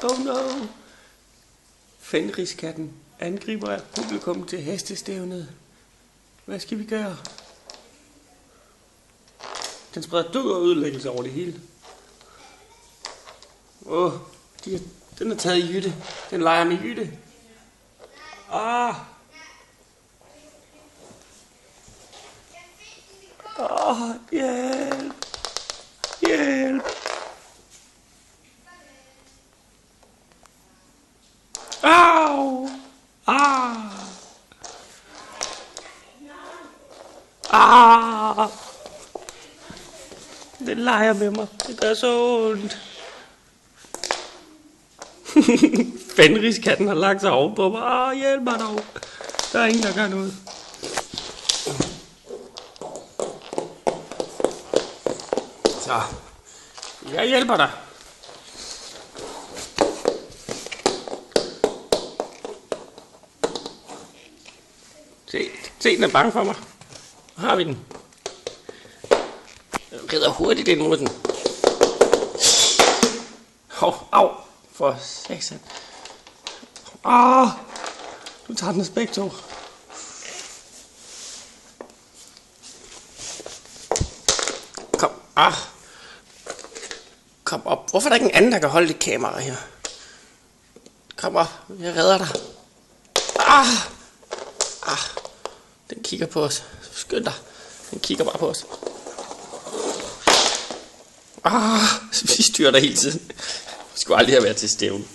Oh no. Fenriskatten angriber publikum til hestestævnet. Hvad skal vi gøre? Den spreder død og ødelæggelse over det hele. Den er taget i Jytte. Den leger med Jytte. Hjælp. Hjælp. Au. Den leger med mig. Det gør så ondt. Fenriskatten har lagt sig ovenpå mig. Hjælp mig dog. Der er ingen, der gør noget. Så. Jeg hjælper dig. Se, den er bange for mig. Hvor har vi den? Jeg rider hurtigt ind mod den. Au. For satan. Du tager den af begge to. Kom. Kom op. Hvorfor er der ikke en anden, der kan holde det kamera her? Kom op. Jeg redder dig. Den kigger på os. Skynd dig. Den kigger bare på os. Vi styrter hele tiden. Vi skulle aldrig have været til stævn.